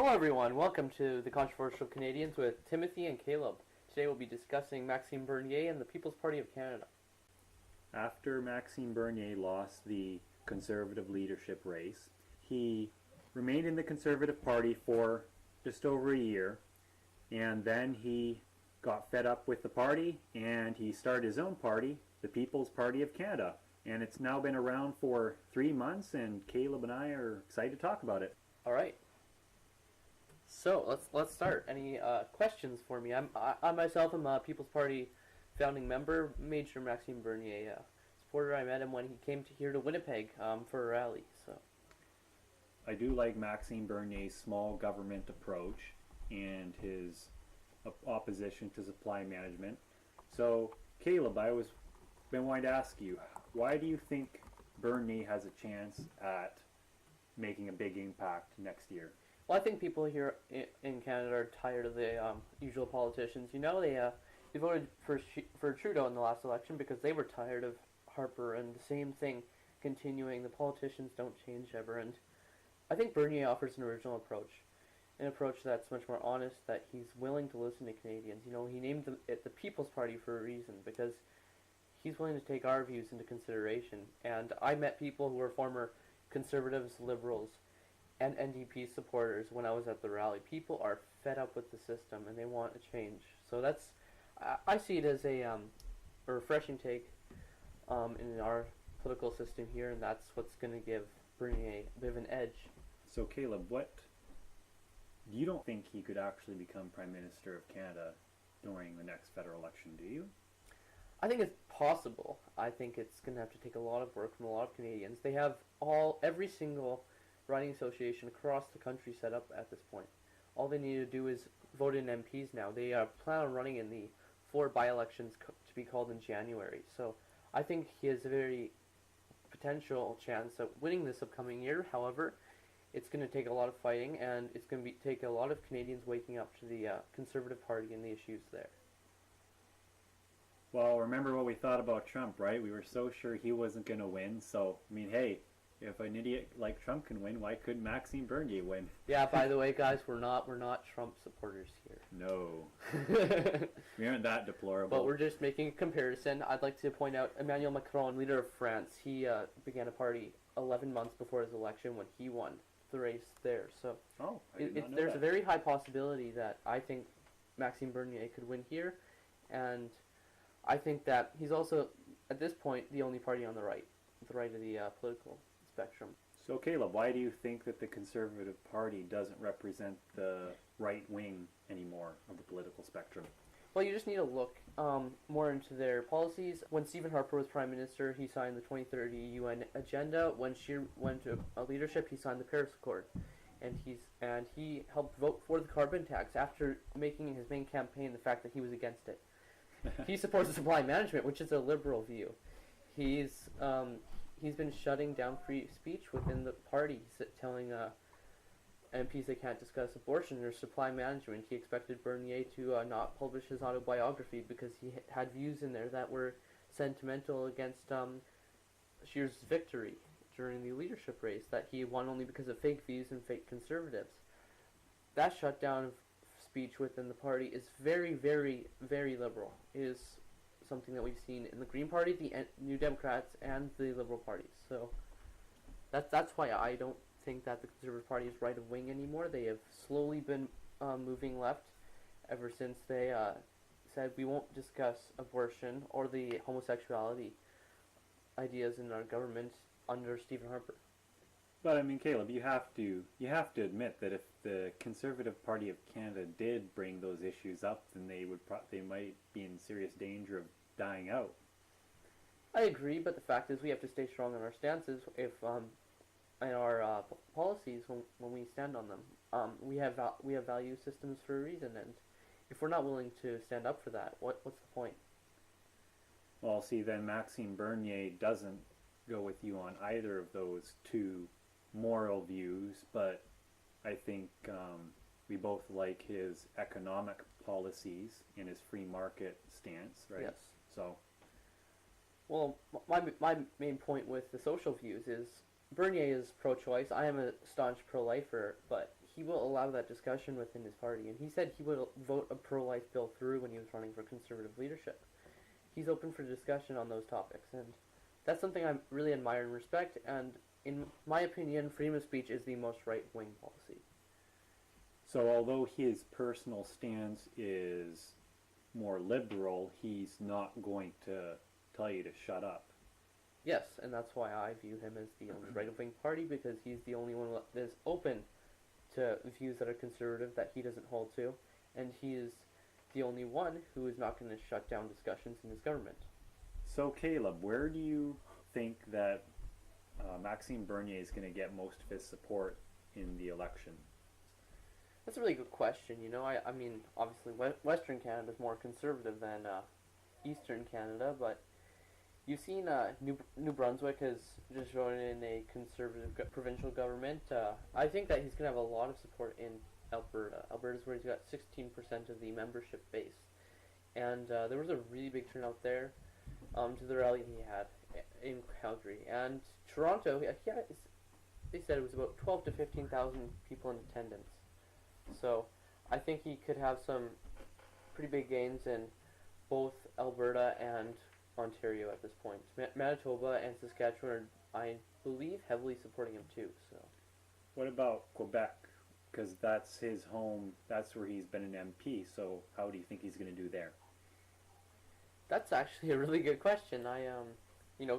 Hello everyone, welcome to the Controversial Canadians with Timothy and Caleb. Today we'll be discussing Maxime Bernier and the People's Party of Canada. After Maxime Bernier lost the Conservative leadership race, he remained in the Conservative Party for just over a year, and then he got fed up with the party and he started his own party, the People's Party of Canada. And it's now been around for 3 months, and Caleb and I are excited to talk about it. Alright. So, let's start. Any questions for me? I myself am a People's Party founding member, Major Maxime Bernier supporter. I met him when he came here to Winnipeg for a rally. So, I do like Maxime Bernier's small government approach and his opposition to supply management. So, Caleb, I was been wanting to ask you, why do you think Bernier has a chance at making a big impact next year? well, I think people here in Canada are tired of the usual politicians. You know, they voted for Trudeau in the last election because they were tired of Harper, and the same thing continuing. The politicians don't change ever, and I think Bernier offers an original approach. An approach that's much more honest, that he's willing to listen to Canadians. You know, he named it the People's Party for a reason, because he's willing to take our views into consideration. And I met people who were former Conservatives, Liberals, and NDP supporters when I was at the rally. People are fed up with the system and they want a change. So I see it as a refreshing take in our political system here, and that's what's going to give Bernier a bit of an edge. So, Caleb, you don't think he could actually become Prime Minister of Canada during the next federal election, do you? I think it's possible. I think it's going to have to take a lot of work from a lot of Canadians. They have every single riding association across the country set up at this point. All they need to do is vote in MPs now. They plan on running in the 4 by-elections to be called in January. So I think he has a very potential chance of winning this upcoming year. However, it's going to take a lot of fighting, and it's going to take a lot of Canadians waking up to the Conservative Party and the issues there. Well, remember what we thought about Trump, right? We were so sure he wasn't going to win. So, I mean, hey, if an idiot like Trump can win, why couldn't Maxime Bernier win? Yeah, by the way, guys, we're not Trump supporters here. No. We aren't that deplorable. But we're just making a comparison. I'd like to point out Emmanuel Macron, leader of France. He began a party 11 months before his election when he won the race there. So there's a very high possibility that I think Maxime Bernier could win here, and I think that he's also, at this point, the only party on the right of the political spectrum. So, Caleb, why do you think that the Conservative Party doesn't represent the right wing anymore of the political spectrum? Well, you just need to look more into their policies. When Stephen Harper was Prime Minister, he signed the 2030 UN agenda. When she went to leadership, he signed the Paris Accord. And he helped vote for the carbon tax after making his main campaign the fact that he was against it. He supports the supply management, which is a liberal view. He's been shutting down free speech within the party, telling MPs they can't discuss abortion or supply management. He expected Bernier to not publish his autobiography because he had views in there that were sentimental against Scheer's victory during the leadership race, that he won only because of fake views and fake conservatives. That shutdown of speech within the party is very, very, very liberal. It is something that we've seen in the Green Party, the New Democrats, and the Liberal Party. So that's why I don't think that the Conservative Party is right of wing anymore. They have slowly been moving left ever since they said we won't discuss abortion or the homosexuality ideas in our government under Stephen Harper. But I mean, Caleb, you have to admit that if the Conservative Party of Canada did bring those issues up, then they might be in serious danger of dying out. I agree, but the fact is we have to stay strong on our stances and our policies when we stand on them. We have value systems for a reason, and if we're not willing to stand up for that, what's the point? Well, see, then Maxime Bernier doesn't go with you on either of those two moral views, but I think we both like his economic policies and his free market stance, right? Yes. So, well, my main point with the social views is Bernier is pro-choice. I am a staunch pro-lifer, but he will allow that discussion within his party, and he said he would vote a pro-life bill through when he was running for conservative leadership. He's open for discussion on those topics, and that's something I really admire and respect, and in my opinion, freedom of speech is the most right-wing policy. So although his personal stance is more liberal, he's not going to tell you to shut up. Yes, and that's why I view him as the only right-wing party, because he's the only one that is open to views that are conservative that he doesn't hold to, and he is the only one who is not going to shut down discussions in his government. So Caleb, where do you think that Maxime Bernier is going to get most of his support in the election? That's a really good question. I mean, obviously, Western Canada is more conservative than Eastern Canada, but you've seen New Brunswick has just voted in a conservative provincial government. I think that he's going to have a lot of support in Alberta. Alberta's where he's got 16% of the membership base. And there was a really big turnout there to the rally he had in Calgary. And Toronto, they said it was about 12 to 15,000 people in attendance. So I think he could have some pretty big gains in both Alberta and Ontario at this point. Manitoba and Saskatchewan are, I believe, heavily supporting him too. So, what about Quebec? Because that's his home. That's where he's been an MP. So how do you think he's going to do there? That's actually a really good question.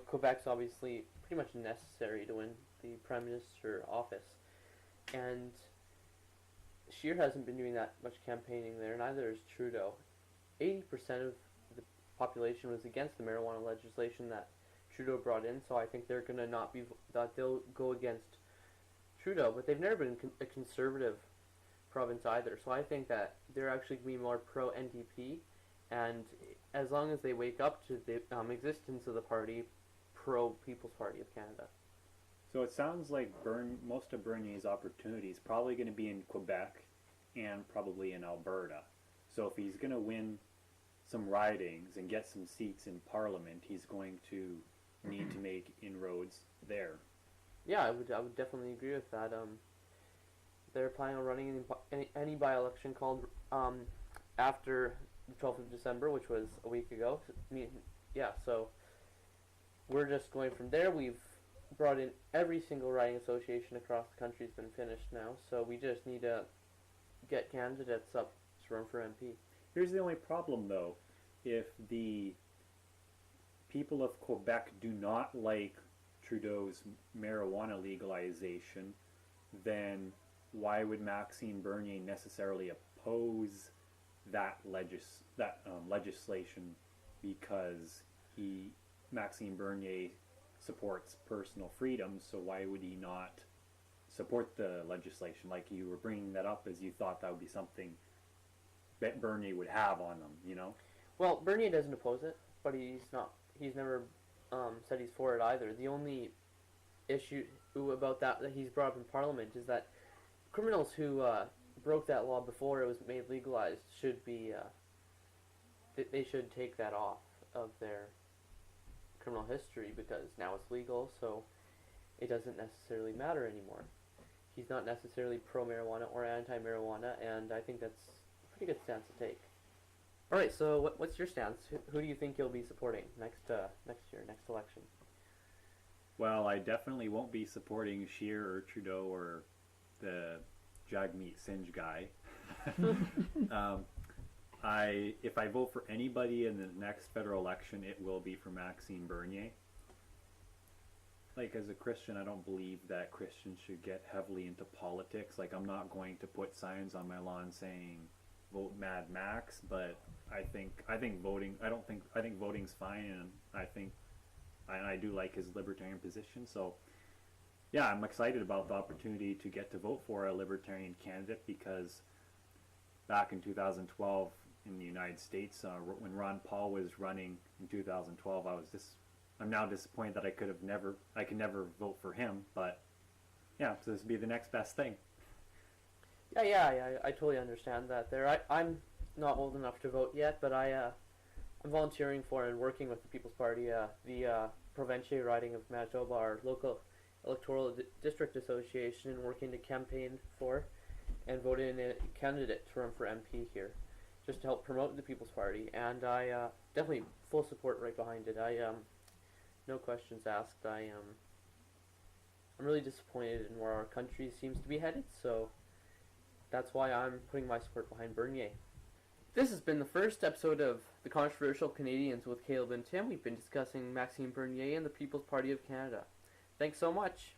Quebec's obviously pretty much necessary to win the Prime Minister office, and Scheer hasn't been doing that much campaigning there. Neither is Trudeau. 80% of the population was against the marijuana legislation that Trudeau brought in, so I think they're going to not be that they'll go against Trudeau, but they've never been a conservative province either. So I think that they're actually going to be more pro-NDP, and as long as they wake up to the existence of the party, pro-People's Party of Canada. So it sounds like most of Bernier's opportunity is probably going to be in Quebec and probably in Alberta. So if he's going to win some ridings and get some seats in Parliament, he's going to need to make inroads there. Yeah, I would definitely agree with that. They're planning on running any by-election called after the 12th of December, which was a week ago. So we're just going from there. We've brought in every single riding association across the country has been finished now, so we just need to get candidates up to run for MP. Here's the only problem, though. If the people of Quebec do not like Trudeau's marijuana legalization, then why would Maxime Bernier necessarily oppose that legislation? Because Maxime Bernier supports personal freedom, so why would he not support the legislation? Like, you were bringing that up as you thought that would be something that Bernier would have on them, Well, Bernier doesn't oppose it, but he's never said he's for it either. The only issue about that he's brought up in Parliament is that criminals who broke that law before it was made legalized should be they should take that off of their criminal history, because now it's legal, so it doesn't necessarily matter anymore. He's not necessarily pro-marijuana or anti-marijuana, and I think that's a pretty good stance to take. All right, so what's your stance? Who do you think you'll be supporting next year, next election? Well, I definitely won't be supporting Scheer or Trudeau or the Jagmeet Singh guy. If I vote for anybody in the next federal election, it will be for Maxime Bernier. Like, as a Christian, I don't believe that Christians should get heavily into politics. Like, I'm not going to put signs on my lawn saying vote Mad Max, but I think voting's fine, and I do like his libertarian position. So yeah, I'm excited about the opportunity to get to vote for a libertarian candidate, because back in 2012 in the United States, when Ron Paul was running in 2012, I'm now disappointed that I can never vote for him. But yeah, so this would be the next best thing. Yeah, I totally understand that there. I'm not old enough to vote yet, but I'm volunteering for and working with the People's Party, the Provincial riding of Manitoba, our local electoral district association, and working to campaign for. and voted in a candidate to run for MP here, just to help promote the People's Party. And I definitely full support right behind it. No questions asked. I'm really disappointed in where our country seems to be headed. So that's why I'm putting my support behind Bernier. This has been the first episode of The Controversial Canadians with Caleb and Tim. We've been discussing Maxime Bernier and the People's Party of Canada. Thanks so much.